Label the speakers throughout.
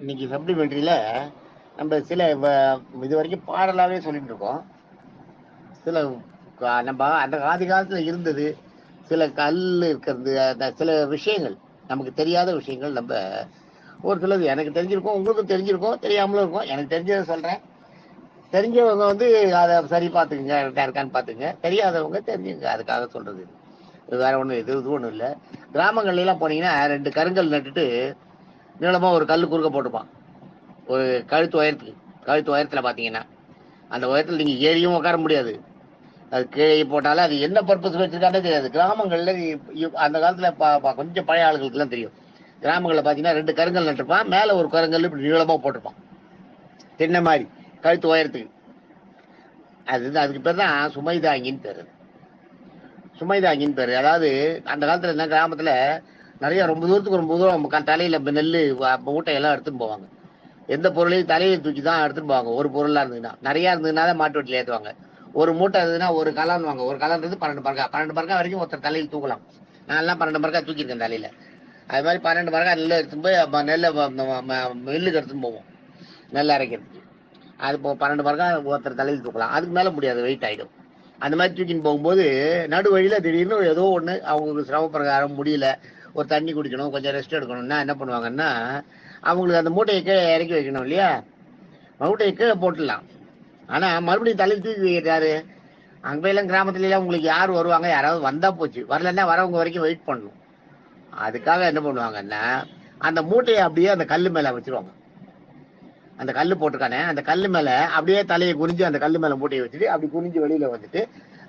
Speaker 1: இன்னைக்கு சப்ளிமெண்ட்ரியில நம்ம சில இது வரைக்கும் பாடலாவே சொல்லிட்டு இருக்கோம். சில நம்ம அந்த ஆதி காலத்துல இருந்தது, சில கல் இருக்கிறது, அந்த சில விஷயங்கள் நமக்கு தெரியாத விஷயங்கள் நம்ம ஒரு சிலது எனக்கு தெரிஞ்சிருக்கும், உங்களுக்கும் தெரிஞ்சிருக்கும், தெரியாமலும் இருக்கும். எனக்கு தெரிஞ்சதை சொல்றேன். தெரிஞ்சவங்க வந்து அதை சரி பார்த்துக்குங்க, கரெக்டா இருக்கான்னு பார்த்துங்க. தெரியாதவங்க தெரிஞ்சுங்க, அதுக்காக சொல்றது. இது வேற ஒன்றும் இது ஒன்றும் இல்லை. கிராமங்கள்ல எல்லாம் போனீங்கன்னா 2 கருங்கல் நட்டுட்டு நீளமா ஒரு கல் குறுக்க போட்டுப்பான். ஒரு கழுத்து உயரத்துல பாத்தீங்கன்னா அந்த உயரத்துல நீங்க ஏறியும் உட்கார முடியாது. அது கீழே போட்டாலும் அது என்ன பர்பஸ் வச்சிருக்கானே தெரியாது. கிராமங்கள்ல அந்த காலத்துல கொஞ்சம் பழைய ஆளுகளுக்கு எல்லாம் தெரியும். கிராமங்கள்ல பாத்தீங்கன்னா 2 கருங்கல் நட்டுருப்பான், மேல ஒரு கருங்கல் இப்படி நீளமா போட்டிருப்பான், தென்னை மாதிரி, கழுத்து உயரத்துக்கு. அதுக்கு பேர் தான் சுமைதாங்கின்னு பேரு. சுமைதாங்கின்னு பேரு. அதாவது அந்த காலத்துல என்ன, கிராமத்துல நிறைய ரொம்ப தூரம் தலையில நெல்லு மூட்டையெல்லாம் எடுத்துன்னு போவாங்க. எந்த பொருளையும் தலையை தூக்கி தான் எடுத்துட்டு போவாங்க. ஒரு பொருளா இருந்ததுன்னா, நிறைய இருந்ததுன்னா மாட்டு வட்டில ஏற்றுவாங்க. ஒரு மூட்டை இருந்ததுன்னா ஒரு கலன்வாங்க. ஒரு கலன்றது 12 பறக்கா வரைக்கும் ஒருத்தர் தலையில் தூக்கலாம். நான் எல்லாம் 12 பறக்கா தூக்கியிருக்கேன் தலையில. அது மாதிரி 12 பறக்கா நெல்லை எடுத்துன்னு போய் நெல்லை மில்லுக்கு எடுத்துன்னு போவோம், நெல் அரைக்கிறதுக்கு. அது இப்போ 12 பறக்கா ஒருத்தர் தலையில் தூக்கலாம். அதுக்கு மேல முடியாது, வெயிட் ஆயிடும். அந்த மாதிரி தூக்கின்னு போகும்போது நடு வழியில திடீர்னு ஏதோ ஒண்ணு அவங்களுக்கு சிரம பிரகாரம் முடியல, ஒரு தண்ணி குடிக்கணும், கொஞ்சம் ரெஸ்ட் எடுக்கணும்னா என்ன பண்ணுவாங்கன்னா, அவங்களுக்கு அந்த மூட்டையை கீழே இறக்கி வைக்கணும் இல்லையா, மூட்டையை கீழே போட்டுடலாம். ஆனா மறுபடியும் தலையில் தூக்கி வைக்கிறாரு. அங்க எல்லாம் கிராமத்துல எல்லாம் உங்களுக்கு யார் வருவாங்க, யாராவது வந்தா போச்சு, வரலன்னா வரவங்க வரைக்கும் வெயிட் பண்ணணும். அதுக்காக என்ன பண்ணுவாங்கன்னா, அந்த மூட்டையை அப்படியே அந்த கல்லு மேல வச்சிருவாங்க. அந்த கல்லு போட்டிருக்கானே அந்த கல்லு மேல அப்படியே தலையை குறிஞ்சு அந்த கல்லு மேல மூட்டையை வச்சுட்டு அப்படி குறிஞ்சு வெளியில வந்துட்டு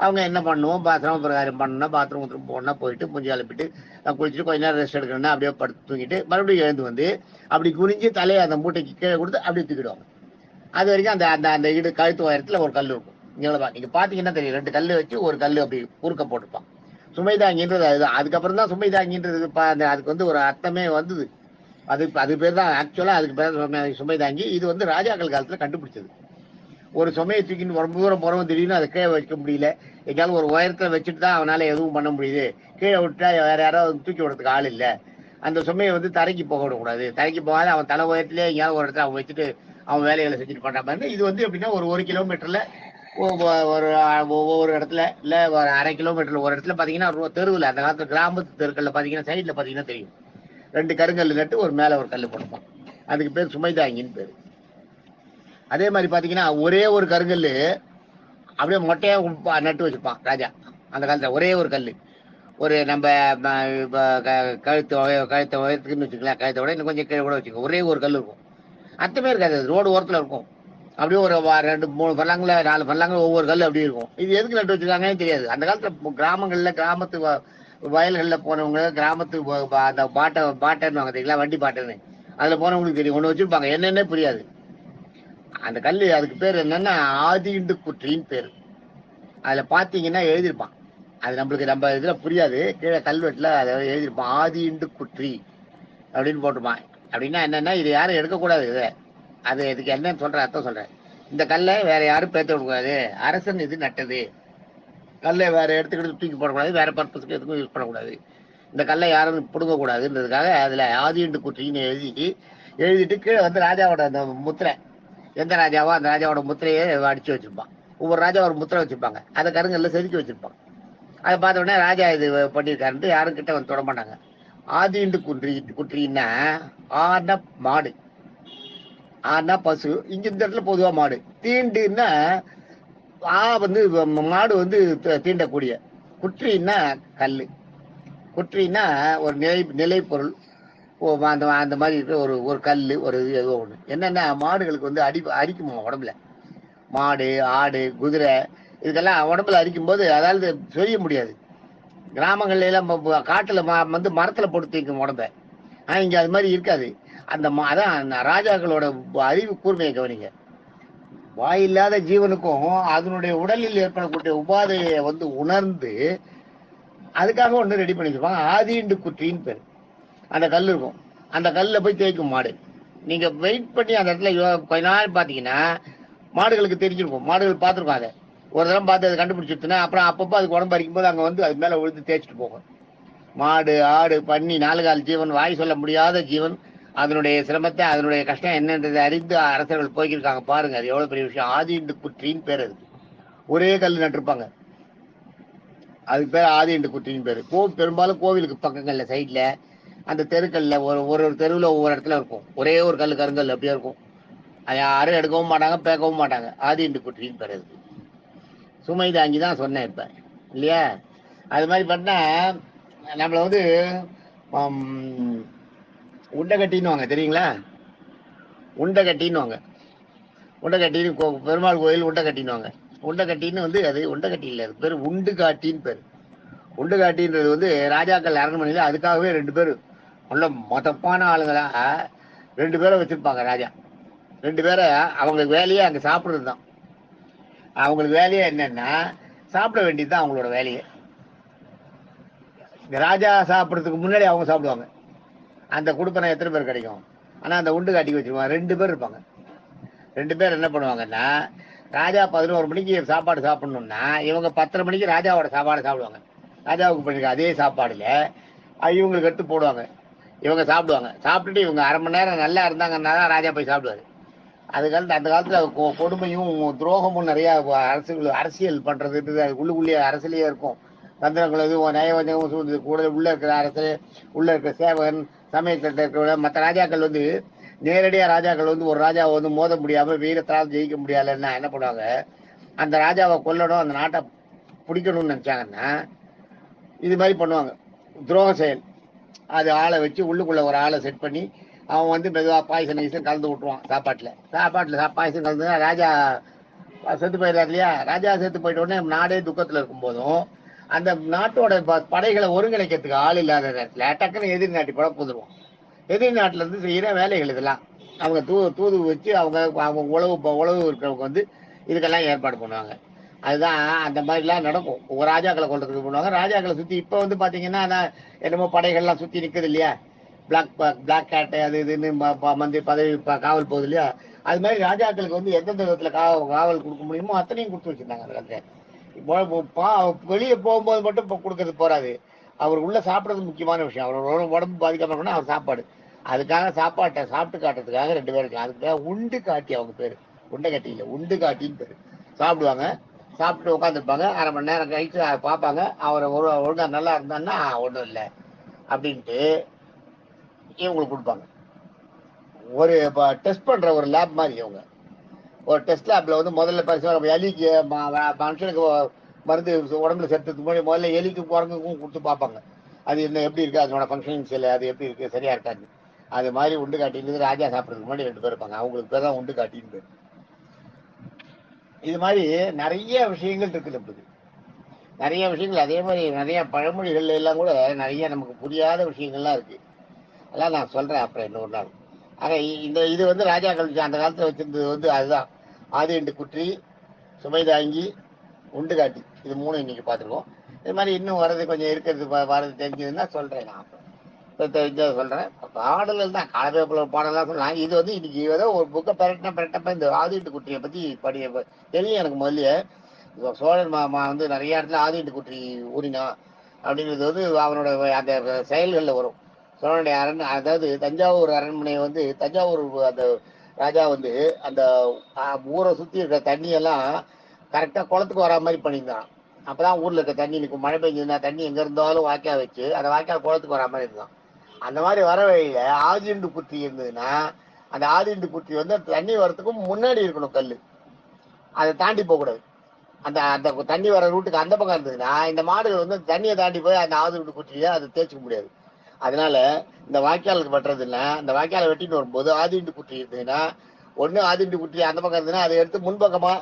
Speaker 1: அவங்க என்ன பண்ணுவோம், சிரம பிரகாரம் பண்ணணும்னா பாத்ரூம் போனா போயிட்டு மூஞ்சி அலப்பிட்டு குளிச்சுட்டு கொஞ்ச நேரம் ரெஸ்ட் எடுக்கணும்னா அப்படியே படுத்து தூங்கிட்டு மறுபடியும் எழுந்து வந்து அப்படி குறிஞ்சு தலையை அந்த மூட்டைக்கு கீழே கொடுத்து அப்படியே தூக்கிடுவாங்க. அது வரைக்கும் அந்த அந்த அந்த இடு கழுத்து உயரத்துல ஒரு கல் இருக்கும். நீங்க பாத்தீங்கன்னா தெரியும், 2 கல்லு வச்சு ஒரு கல்லு அப்படி குறுக்க போட்டுப்பான். சுமைதாங்கின்றது அதுதான். அதுக்கப்புறம் தான் சுமைதாங்கின்றது அதுக்கு வந்து ஒரு அர்த்தமே வந்தது. அது பேர் தான் ஆக்சுவலா, அதுக்கு பேர் சுமைதாங்கி. இது வந்து ராஜாக்கள் காலத்துல கண்டுபிடிச்சது. ஒரு சுமையை தூக்கின்னு ரொம்ப தூரம் போறவன் திடீர்னு அதை கீழே வைக்க முடியல, எங்கேயாவது ஒரு உயரத்துல வச்சுட்டு தான் அவனால எதுவும் பண்ண முடியுது, கீழே விட்டா வேற யாராவது தூக்கி விடுறதுக்கு ஆள் இல்லை, அந்த சுமையை வந்து தரைக்கு போக விடக்கூடாது, தரைக்கு போகாத அவன் தலை உயரத்திலே எங்கேயாவது ஒரு இடத்துல அவன் வச்சுட்டு அவன் வேலைகளை செஞ்சுட்டு பண்ற மாதிரி. இது வந்து எப்படின்னா ஒரு கிலோமீட்டர்ல ஒரு ஒவ்வொரு இடத்துல இல்ல ஒரு 1/2 கிலோமீட்டர்ல ஒரு இடத்துல பாத்தீங்கன்னா தெருவில், அந்த காலத்துல கிராமத்து தெருக்கள்ல பாத்தீங்கன்னா சைட்ல பாத்தீங்கன்னா தெரியும், 2 கருங்கல் நட்டு ஒரு மேல ஒரு கல் போடுப்பான். அதுக்கு பேர் சுமைதாங்கின்னு பேரு. அதே மாதிரி பாத்தீங்கன்னா ஒரே ஒரு கருங்கல்லு அப்படியே மொட்டையா நட்டு வச்சுப்பான் ராஜா. அந்த காலத்துல ஒரே ஒரு கல்லு, ஒரு நம்ம கழுத்தை உயரத்துக்குன்னு வச்சுக்கலாம், கழுத்தை விட இன்னும் கொஞ்சம் கீழே கூட வச்சுக்கோ, ஒரே ஒரு கல் இருக்கும். அர்த்தமே இருக்காது, ரோடு ஓரத்துல இருக்கும். அப்படியே ஒரு 2 3 பல்லாங்குல 4 பல்லாங்குல ஒவ்வொரு கல் அப்படி இருக்கும். இது எதுக்கு நட்டு வச்சிருக்காங்கன்னு தெரியாது. அந்த காலத்துல கிராமங்கள்ல கிராமத்து வயல்கள்ல போனவங்க, கிராமத்து அந்த பாட்டைன்னு தெரியுங்களா, வண்டி பாட்டைன்னு, அதுல போனவங்களுக்கு தெரியும், ஒண்ணு வச்சிருப்பாங்க, என்னன்னே புரியாது. அந்த கல்லு அதுக்கு பேர் என்னன்னா ஆதிண்டு குற்றின்னு பேரு. அதுல பாத்தீங்கன்னா எழுதியிருப்பான், அது நம்மளுக்கு நம்ம இதுல புரியாது, கீழே கல்வெட்டுல அதை எழுதியிருப்பான், ஆதிண்டு குற்றி அப்படின்னு போட்டுப்பான். அப்படின்னா என்னன்னா, இது யாரும் எடுக்கக்கூடாது இதை. அது இதுக்கு என்னன்னு சொல்ற அர்த்தம் சொல்றேன். இந்த கல்லை வேற யாரும் பேத்த விடக்கூடாது, அரசன் இது நட்டது, கல்லை வேற எடுத்துக்கிட்டு தூக்கி போடக்கூடாது, வேற பர்பஸ்க்கு எதுக்கும் யூஸ் பண்ணக்கூடாது, இந்த கல்லை யாரும் பிடுங்க கூடாதுன்றதுக்காக அதுல ஆதிண்டு குற்றின்னு எழுதிட்டு கீழே வந்து ராஜாவோட அந்த முத்திரை, எந்த ராஜாவோ அந்த ராஜாவோட முத்திரையை அடிச்சு வச்சிருப்பான். ஒவ்வொரு ராஜா ஒரு முத்திரை வச்சிருப்பாங்க, அதை கருங்கல்ல செதுக்கி வச்சிருப்பாங்க. அதை பார்த்த உடனே ராஜா இது பண்ணியிருக்காருன்ட்டு யாரும் கிட்ட வந்து தொட மாட்டாங்க. ஆதிண்டு குற்றின்னா ஆன மாடு, ஆனா பசு, இங்க இந்த இடத்துல பொதுவா மாடு. தீண்டுன்னா வந்து மாடு வந்து தீண்டக்கூடிய. குற்றின்னா கல்லு. குற்றின்னா ஒரு நிலை பொருள். அந்த அந்த மாதிரி இருக்கிற ஒரு ஒரு கல்லு, ஒரு ஏதோ ஒண்ணு. என்னன்னா மாடுகளுக்கு வந்து அரிக்குமா உடம்புல. மாடு, ஆடு, குதிரை, இதுக்கெல்லாம் உடம்புல அரிக்கும் போது அதாவது சொல்ல முடியாது. கிராமங்கள்ல எல்லாம் காட்டுல வந்து மரத்துல போட்டு தீக்கும் உடம்ப. ஆனா இங்க அது மாதிரி இருக்காது. அந்த அதான் ராஜாக்களோட அறிவு கூர்மையை கவனிங்க. வாயில்லாத ஜீவனுக்கும் அதனுடைய உடலில் ஏற்படக்கூடிய உபாதையை வந்து உணர்ந்து அதுக்காக ஒண்ணு ரெடி பண்ணிருப்பாங்க, ஆதிண்டு குற்றின்னு பேரு. அந்த கல் இருக்கும், அந்த கல்ல போய் தேய்க்கும் மாடு. நீங்க வெயிட் பண்ணி அந்த இடத்துல கொஞ்ச நாள் பாத்தீங்கன்னா மாடுகளுக்கு தெரிஞ்சிருக்கும், மாடுகள் பார்த்துருக்கும். அதை ஒரு தரம் பார்த்து அதை கண்டுபிடிச்சிருச்சுன்னா அப்புறம் அப்பப்போ அதுக்கு உடம்பு அடிக்கும் போது அங்க வந்து அது மேல விழுந்து தேய்ச்சிட்டு போகும். மாடு, ஆடு, பன்னி, 4 கால் ஜீவன், வாய் சொல்ல முடியாத ஜீவன், அதனுடைய சிரமத்தை, அதனுடைய கஷ்டம் என்னன்றதை அறிந்து அரசர்கள் போய்க்கிருக்காங்க பாருங்க. அது எவ்வளவு பெரிய விஷயம். ஆதிண்டு குற்றின்னு பேர். அது ஒரே கல் நட்டிருப்பாங்க, அதுக்கு பேர் ஆதிண்டு குற்றின்னு பேரு. பெரும்பாலும் கோவிலுக்கு பக்கங்கள்ல சைட்ல அந்த தெருக்கல்ல ஒரு தெருவில் ஒவ்வொரு இடத்துல இருக்கும் ஒரே ஒரு கல், கருங்கல் அப்படியே இருக்கும். அதை யாரும் எடுக்கவும் மாட்டாங்க, பேக்கவும் மாட்டாங்க. ஆதிண்டு குற்றின்னு பேர். அதுக்கு சுமை தாங்கி தான் சொன்னேன் இப்ப இல்லையா? அது மாதிரி பண்ணா நம்மள வந்து உண்டை கட்டின்னு தெரியுங்களா? உண்டை கட்டின்னு உண்டை கட்டின்னு பெருமாள் கோயில் உண்டை கட்டின்னு உண்டை கட்டின்னு அது உண்டை கட்டி இல்லை, அது பேர் உண்டு காட்டின்னு பேர். உண்டு காட்டின்றது ராஜாக்கள் அரண்மனையில அதுக்காகவே 2 பேர் நல்ல மொத்தப்பான ஆளுங்களா 2 பேரை வச்சிருப்பாங்க ராஜா. 2 பேரை அவங்களுக்கு வேலையே அங்க சாப்பிடுறது தான். அவங்களுக்கு வேலையே என்னன்னா சாப்பிட வேண்டியதுதான் அவங்களோட வேலையே. இந்த ராஜா சாப்பிட்றதுக்கு முன்னாடி அவங்க சாப்பிடுவாங்க. அந்த குடுப்பனை எத்தனை பேர் கிடைக்கும்? ஆனா அந்த உண்டு காட்டி வச்சிருவாங்க. 2 பேர் இருப்பாங்க. 2 பேர் என்ன பண்ணுவாங்கன்னா, ராஜா 11 மணிக்கு சாப்பாடு சாப்பிடணும்னா இவங்க 10:30 மணிக்கு ராஜாவோட சாப்பாடு சாப்பிடுவாங்க. ராஜாவுக்கு பண்ணிருக்க அதே சாப்பாடுல இவங்களுக்கு எடுத்து போடுவாங்க. இவங்க சாப்பிடுவாங்க. சாப்பிட்டுட்டு இவங்க 1/2 மணி நேரம் நல்லா இருந்தாங்கன்னா தான் ராஜா போய் சாப்பிடுவாரு. அந்த காலத்துல கொடுமையும் துரோகமும் நிறைய அரசியல் பண்றது உள்ளுக்குள்ளேயே அரசியலே இருக்கும். தந்திரங்கள் நயவஞ்சகமும் சூழ்ந்து கூட உள்ள இருக்கிற அரசு, உள்ள இருக்கிற சேவகன், சமயத்தில் இருக்கிற மற்ற ராஜாக்கள் நேரடியா ராஜாக்கள் ஒரு ராஜாவை மோத முடியாம வீரத்தால் ஜெயிக்க முடியலன்னா என்ன பண்ணுவாங்க, அந்த ராஜாவை கொல்லணும், அந்த நாட்டை பிடிக்கணும்னு நினைச்சாங்கன்னா இது மாதிரி பண்ணுவாங்க. துரோக செயல். அது ஆளை வச்சு உள்ளுக்குள்ள ஒரு ஆளை செட் பண்ணி அவன் மெதுவா பாய்சன் கலந்து விட்டுருவான் சாப்பாட்டுல பாய்சன் கலந்து ராஜா செத்து போயிடுறாரு இல்லையா? ராஜா செத்து போயிட்ட உடனே நாடே துக்கத்துல இருக்கும் போதும் அந்த நாட்டோட படைகளை ஒருங்கிணைக்கிறதுக்கு ஆள் இல்லாத நேரத்துல டக்குன்னு எதிர் நாட்டி படம் புதுருவான். எதிர் நாட்டுல இருந்து செய்யற வேலைகள் இதெல்லாம் அவங்க தூது வச்சு அவங்க உழவு இருக்கிறவங்க இதுக்கெல்லாம் ஏற்பாடு பண்ணுவாங்க. அதுதான் அந்த மாதிரிலாம் நடக்கும். ராஜாக்களை கொள்றதுக்கு பண்ணுவாங்க. ராஜாக்களை சுத்தி இப்ப பாத்தீங்கன்னா என்னமோ படைகள்லாம் சுத்தி நிக்குது இல்லையா? பிளாக் கேட் அது இதுன்னு பதவி காவல் போகுது இல்லையா? அது மாதிரி ராஜாக்களுக்கு எந்தெந்த விதத்துல காவல் கொடுக்க முடியுமோ அத்தனையும் கொடுத்து வச்சிருந்தாங்க அந்த காலத்துல. வெளியே போகும்போது மட்டும் கொடுக்கறது போறாது. அவர் உள்ள சாப்பிடுறது முக்கியமான விஷயம். அவரோட உடம்பு பாதிக்காம இருக்கணும் அவர் சாப்பாடு. அதுக்காக சாப்பாட்டை சாப்பிட்டு காட்டுறதுக்காக 2 பேர் இருக்காங்க. அதுக்காக உண்டு காட்டி அவங்க பேரு. உண்டை கட்டி இல்லை, உண்டு காட்டின்னு பேரு. சாப்பிடுவாங்க, சாப்பிட்டு உட்காந்துருப்பாங்க. 1/2 மணி நேரம் கழிச்சு பார்ப்பாங்க. அவரை ஒழுங்கா நல்லா இருந்தான்னா ஒன்றும் இல்லை அப்படின்ட்டு இவங்களுக்கு கொடுப்பாங்க. ஒரு டெஸ்ட் பண்ற ஒரு லேப் மாதிரி. இவங்க ஒரு டெஸ்ட் லேப்ல முதல்ல பரிசோதனை எலிக்கு மனுஷனுக்கு மருந்து உடம்புல சேர்த்துக்கு முன்னாடி முதல்ல எலிக்கு குரங்குக்கும் கொடுத்து பார்ப்பாங்க. அது என்ன எப்படி இருக்கு, அதனோட ஃபங்க்ஷனிங்ஸ் இல்லை, அது எப்படி இருக்கு, சரியா இருக்காது. அது மாதிரி உண்டு காட்டின்னு ராஜா சாப்பிட்றதுக்கு முன்னாடி 2 பேர் இருப்பாங்க. அவங்களுக்கு பேர் தான் உண்டு காட்டின்னு பேர். இது மாதிரி நிறைய விஷயங்கள் இருக்குது. அப்படி நிறைய விஷயங்கள். அதே மாதிரி நிறைய பழமொழிகள் எல்லாம் கூட நிறைய நமக்கு புரியாத விஷயங்கள்லாம் இருக்கு. அதெல்லாம் நான் சொல்றேன் அப்புறம் இன்னொரு நாள். ஆக இது ராஜாக்கள் அந்த காலத்துல வச்சிருந்தது அதுதான். ஆதிண்டு குற்றி, சுமை தாங்கி, உண்டு காட்டி, இது 3 இன்னைக்கு பார்த்துருக்கோம். இது மாதிரி இன்னும் வர்றது கொஞ்சம் இருக்கிறது வர்றது தெரிஞ்சதுன்னா சொல்றேன். நான் தெரிஞ்சதை சொல்றேன். பாடல்கள் தான் காலப்பேப்ப பாடலாம் சொல்லலாம். இது இன்னைக்கு ஏதோ ஒரு புக்கை பெரட்டப்ப இந்த ஆதிண்டு குற்றியை பத்தி தெரியும் எனக்கு. முதல்ல சோழன் நிறைய இடத்துல ஆதிண்டு குற்றி ஊறினா அப்படிங்கிறது அவனோட அந்த செயல்கள்ல வரும். சோழனுடைய அதாவது தஞ்சாவூர் அரண்மனை தஞ்சாவூர் அந்த ராஜா அந்த ஊரை சுத்தி இருக்கிற தண்ணியெல்லாம் கரெக்டா குளத்துக்கு வரா மாதிரி பண்ணியிருந்தான். அப்பதான் ஊர்ல இருக்க தண்ணி நிற்கும். மழை பெஞ்சதுன்னா தண்ணி எங்க இருந்தாலும் வாய்க்கா வச்சு அந்த வாய்க்கால் குளத்துக்கு வரா மாதிரி இருந்தான். அந்த மாதிரி வர வழியில ஆதிண்டு குற்றி இருந்ததுன்னா அந்த ஆதிண்டு குற்றி தண்ணி வரத்துக்கும் முன்னாடி இருக்கணும் கல்லு. அதை தாண்டி போகக்கூடாது. அந்த அந்த தண்ணி வர ரூட்டுக்கு அந்த பக்கம் இருந்ததுன்னா இந்த மாடுகள் தண்ணியை தாண்டி போய் அந்த ஆதிண்டு குற்றியை அதை தேய்ச்சிக்க முடியாது. அதனால இந்த வாய்க்காலுக்கு வெட்டுறது இல்லை. அந்த வாய்க்காலை வெட்டிட்டு வரும்போது ஆதிண்டு குற்றி இருந்ததுன்னா ஒண்ணு ஆதிண்டு குற்றி அந்த பக்கம் இருந்ததுன்னா அதை எடுத்து முன்பக்கமா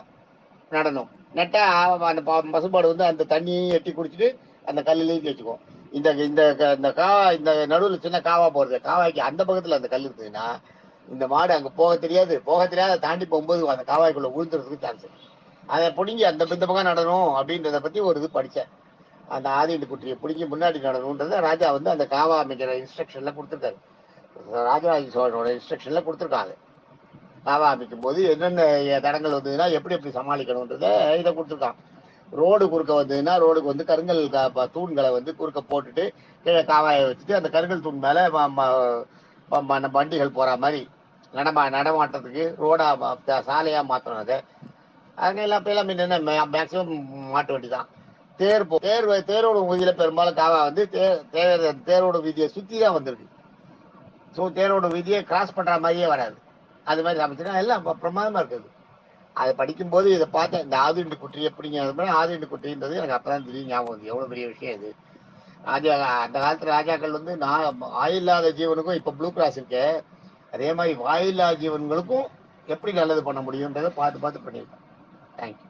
Speaker 1: நடணும். நெட்டா அந்த பசுமாடு அந்த தண்ணியையும் எட்டி குடிச்சிட்டு அந்த கல்லுலையும் தேய்ச்சிக்கும். இந்த இந்த இந்த நடுவில் சின்ன காவா போறது, காவாய்க்கு அந்த பக்கத்துல அந்த கல் இருந்ததுன்னா இந்த மாடு அங்க போக தெரியாது தாண்டி போகும்போது அந்த காவாய்க்குள்ள விழுந்துறதுக்கு சான்ஸ். அதை பிடிங்கி அந்த பக்கம் நடணும் அப்படின்றத பத்தி ஒரு இது படிச்சேன். அந்த ஆதிண்டு குற்றியை பிடிங்கி முன்னாடி நடணும்ன்றத ராஜா அந்த காவா அமைக்கிற இன்ஸ்ட்ரக்ஷன்ல கொடுத்துருக்காரு. ராஜராஜ சோழனோட இன்ஸ்ட்ரக்ஷன்ல கொடுத்துருக்காங்க. காவா அமைக்கும் போது என்னென்ன தடங்கள் வந்ததுன்னா எப்படி எப்படி சமாளிக்கணும்ன்றத இதை கொடுத்துருக்கான். ரோடு குறுக்க வந்ததுன்னா ரோடுக்கு கருங்கல் தூண்களை குறுக்க போட்டுட்டு கீழே காவாயை வச்சுட்டு அந்த கருங்கல் தூண் மேல நம்ம வண்டிகள் போற மாதிரி நடமாட்டத்துக்கு ரோடா சாலையா மாற்றணும். அதை அங்கெல்லாம் இப்போ எல்லாம் என்ன மேக்சிமம் மாட்டு வண்டி தான். தேரோட வீதியில பெரும்பாலும் காவா வந்து தேரோட வீதியை சுற்றி தான் வந்திருக்கு. ஸோ தேரோட வீதியை கிராஸ் பண்ற மாதிரியே வராது. அது மாதிரி அமைச்சுன்னா எல்லாம் பிரமாதமா இருக்குது. அதை படிக்கும்போது இதை பார்த்தேன், இந்த ஆதிண்டு குற்றி எப்படிங்க. ஆதிண்டு குற்றின்றது எனக்கு அப்பதான் தெரியும், ஞாபகம் எவ்வளவு பெரிய விஷயம் இது. ராஜா அந்த காலத்துல ராஜாக்கள் வந்து வாயில்லாத ஜீவனுக்கும் இப்ப ப்ளூ கிராஸ் இருக்கு, அதே மாதிரி வாயில்லா ஜீவன்களுக்கும் எப்படி நல்லது பண்ண முடியும்ன்றதை பார்த்து பார்த்து பண்ணியிருக்கேன். தேங்க்யூ.